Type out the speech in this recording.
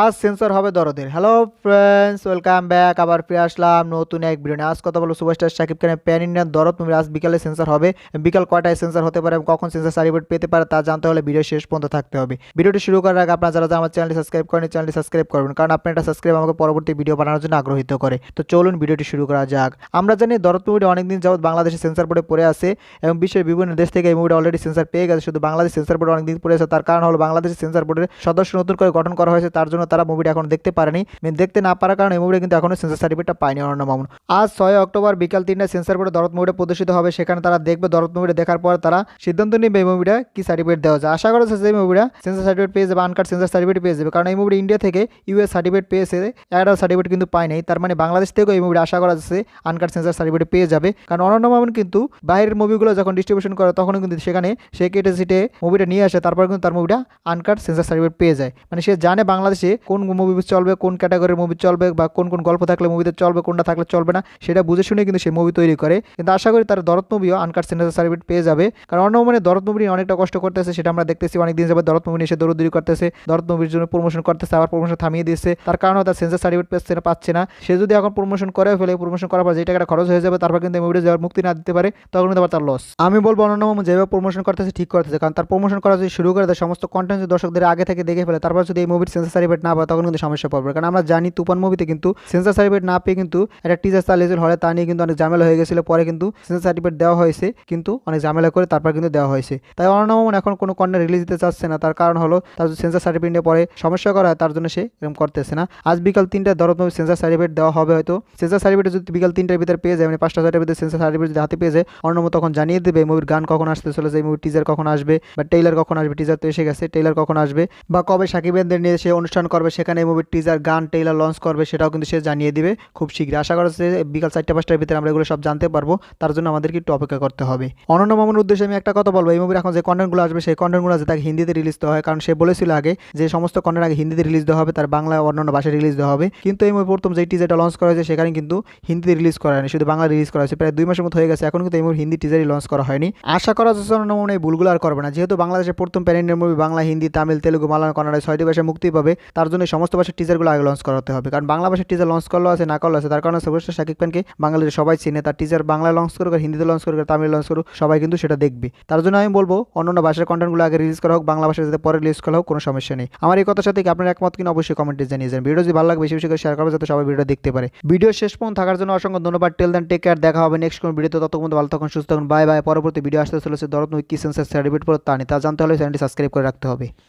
আজ সেন্সর হবে দরদের। Hello friends, welcome back. আবার ফিরে আসলাম নতুন এক ভিডিও নিয়ে। আজ কথা বলবো সুপারস্টার শাকিব খানের প্যান ইন্ডিয়ান দরদ মুভির আজ বিকালে সেন্সর হবে। বিকাল কয়টায় সেন্সর হতে পারে এবং কখন সেন্সর সার্টিফিকেট পেতে পারে তা জানতে হলে ভিডিও শেষ পর্যন্ত থাকতে হবে। ভিডিওটি শুরু করার আগে আপনারা যারা আমার চ্যানেলটি সাবস্ক্রাইব করেন চ্যানেলটি সাবস্ক্রাইব করবেন, কারণ আপনার একটা সাবস্ক্রাইব আমাকে পরবর্তী ভিডিও বানানোর জন্য আগ্রহিত করে। তো চলুন ভিডিওটি শুরু করা যাক। আমরা জানি দরদ মুভিটি অনেকদিন যাবত বাংলাদেশে সেন্সর বোর্ডে পড়ে আছে এবং বিশ্বের বিভিন্ন দেশ থেকে এই মুভিটা অলরেডি সেন্সর পেয়ে গেছে। শুধু বাংলাদেশ সেন্সর বোর্ডে অনেকদিন পড়ে আছে, তার কারণ হলো বাংলাদেশের সেন্সর বোর্ডের সদস্য নতুন করে গঠন করা হয়েছে, তার জন্য তারা মুভিটা এখন দেখতে পারেনি। দেখতে না পারার কারণে এই মুভিটা কিন্তু এখনো সেন্সর সার্টিফিকেটটা পায়নি অনন্য মামুন। আজ 6 অক্টোবর বিকাল 3টায় সেন্সর বোর্ডে দরদ মুভিটা প্রদর্শিত হবে। সেখানে তারা দেখবে, দরদ মুভিটা দেখার পর তারা সিদ্ধান্ত নেবে এই মুভিটা কি সার্টিফিকেট দেওয়া যায়। আশা করা যাচ্ছে এই মুভিটা সেন্সর সার্টিফিকেট পেয়ে যাবে, আনকাট সেন্সর সার্টিফিকেট পেয়ে যাবে, কারণ এই মুভিটা ইন্ডিয়া থেকে ইউএস সার্টিফিকেট পেয়েছে, একটা সার্টিফিকেট কিন্তু পায় নাই। তার মানে বাংলাদেশ থেকেও এই মুভিটা আশা করা যাচ্ছে আনকাট সেন্সর সার্টিফিকেট পেয়ে যাবে, কারণ অনন্য মামুন কিন্তু বাইরের মুভিগুলো যখন ডিস্ট্রিবিউশন করে তখন কিন্তু সেখানে সে কেটে সিটে মুভিটা নিয়ে আসে, তারপর কিন্তু তার মুভিটা আনকাট সেন্সর সার্টিফিকেট পেয়ে যায়। মানে সে জানে বাংলাদেশে কোন মুভি চলবে, কোন ক্যাটাগরির মুভি চলবে, বা কোন কোন গল্প থাকলে মুভিতে চলবে, কোনটা থাকলে চলবে না, সেটা বুঝে শুনে কিন্তু সে মুভি তৈরি করে। কিন্তু আশা করি তার দরদ মুভিও আনকাট সেন্সর সার্টিফিকেট পেয়ে যাবে, কারণ অন্য মানে দরদ মুভি অনেকটা কষ্ট করতেছে, সেটা আমরা দেখতেছি। অনেকদিন যাবে দরদ মুভি এসে দৌড়দৌড়ি করতেছে, দরদ মুভির জন্য প্রমোশন করতেছে, আবার প্রমোশন থামিয়ে দিয়েছে, তার কারণে তার সেন্সর সার্টিফিকেট পাচ্ছে না। সে যদি এখন প্রমোশন করে ফেলে, প্রমোশন করার পর যে টাকাটা খরচ হয়ে যাবে, তারপর কিন্তু মুভিটা যাওয়ার মুক্তি না দিতে পারে, তখন কিন্তু আবার তার লস। আমি বলবো অনন্য মামুন যেভাবে প্রমোশন করতেছে ঠিক করতেছে, কারণ তার প্রমোশন করা যদি শুরু করে দেয়, সমস্ত কন্টেন্ট দর্শকদের আগে থেকে দেখে ফেলে, তারপর যদি এই মুভির সেন্সর সার্টিফিকেট না পায় তখন কিন্তু সমস্যা পড়বে। কারণ আমরা জানি তুফান মুভিতে কিন্তু সেন্সর সার্টিফিকেট না পেয়ে কিন্তু একটা টিজার চালিয়েছিল হলে, তা নিয়ে কিন্তু অনেক ঝামেলা হয়ে গেছিল। পরে কিন্তু সেন্সর সার্টিফিকেট দেওয়া হয়েছে, কিন্তু অনেক ঝামেলা করে তারপর কিন্তু দেওয়া হয়েছে। তাই অনন্য মামুন এখন কোনো কন্টেন্ট রিলিজ দিতে চাচ্ছে না, তার কারণ হলো তার সেন্সর সার্টিফিকেট নিয়ে পরে সমস্যা করা হয়, তার জন্য সে এরকম করতেছে না। আজ বিকাল 3টায় দরদ মুভি সেন্সর সার্টিফিকেট দেওয়া হবে। হয়তো সেন্সর সার্টিফিকেট যদি বিকাল 3টার ভিতরে পেয়ে যায়, মানে 5টা-6টার ভিতরে সেন্সর সার্টিফিকেট যদি হাতে পেয়ে যায়, অন্যম তখন জানিয়ে দেবে মুভির গান কখন আসতে চলেছে, এই মুভির টিজার কখন আসবে, বা ট্রেইলার কখন আসবে। টিজার তো এসে গেছে, ট্রেইলার কখন আসবে, বা কবে সাকিবেনদের নিয়ে সে অনুষ্ঠান করবে, সেখানে এই মুভির টিজার গান ট্রেইলার লঞ্চ করবে, সেটাও কিন্তু সে জানিয়ে দিবে খুব শীঘ্রই। আশা করা যাচ্ছে বিকাল 4টা-5টার ভিতরে আমরা এগুলো সব জানতে পারবো, তার জন্য আমাদেরকে একটু অপেক্ষা করতে হবে। অনন্য মামুনের উদ্দেশ্যে আমি একটা কথা বলবো, এই মুভির এখন যে কন্টেন্টগুলো আসবে সেই কন্টেন্টগুলো আছে তাকে হিন্দিতে রিলিজ দেওয়া হয়, কারণ সে বলেছিল আগে যে সমস্ত কন্টেন্ট আগে হিন্দিতে রিলিজ দেওয়া হবে, তার বাংলা অন্যান্য ভাষায় রিলিজ দেওয়া হবে। কিন্তু এই মুভি প্রথম যে টিজারটা লঞ্চ করা হয়েছে সেখানে কিন্তু হিন্দিতে রিলিজ করা হয়নি, শুধু বাংলা রিলিজ করা হয়েছে। প্রায় 2 মাসের মতো হয়ে গেছে, এখন কিন্তু এই মুভি হিন্দি টিজারই লঞ্চ করা হয়নি। আশা করা যাচ্ছে অনন্য মামুন এই ভুলগুলো আর করবে না, যেহেতু বাংলাদেশের প্রথম pan Indian movie Bangla, Hindi, Tamil, Telugu, Malayalam, Kannada 6টি ভাষায় মুক্তি পাবে। তার জন্য সমস্ত ভাষার টিজারগুলো আগে লঞ্চ করাতে হবে, কারণ বাংলা ভাষার টিজার লঞ্চ করলেও আছে না করলেও আছে, তার কারণে সুপারস্টার শাকিব খানকে বাঙালির সবাই চিনে। তার টিজার বাংলায় লঞ্চ করুক আর হিন্দিতে লঞ্চ করুক আর তামিল লঞ্চ করুক, সবাই কিন্তু সেটা দেখবে। তার জন্য আমি বলবো অন্যান্য ভাষার কন্টেন্টগুলো আগে রিলিজ করা হোক, বাংলা ভাষায় যাতে পরে রিলিজ করা হোক, কোনো সমস্যা নেই। আমার এই কথার সাথে কি আপনার একমত কিনা অবশ্যই কমেন্টে জানিয়ে যান। ভিডিও যদি ভালো লাগে বেশি বেশি করে শেয়ার করবে, যাতে সবাই ভিডিও দেখতে পারে। ভিডিও শেষ পর্যন্ত থাকার জন্য অসংখ্য ধন্যবাদ। টেল দেন, টেক কেয়ার। দেখা হবে নেক্সট কোনো ভিডিওতে, ততক্ষণ ভালো থাকুন, সুস্থ থাকুন। Bye bye. পরবর্তী ভিডিও আসতে চলেছে দরদ মুভি কি সেন্সর সার্টিফিকেট পর তা নিয়ে, তা জানতে হলে চ্যানেলটি সাবস্ক্রাইব করে রাখতে হবে।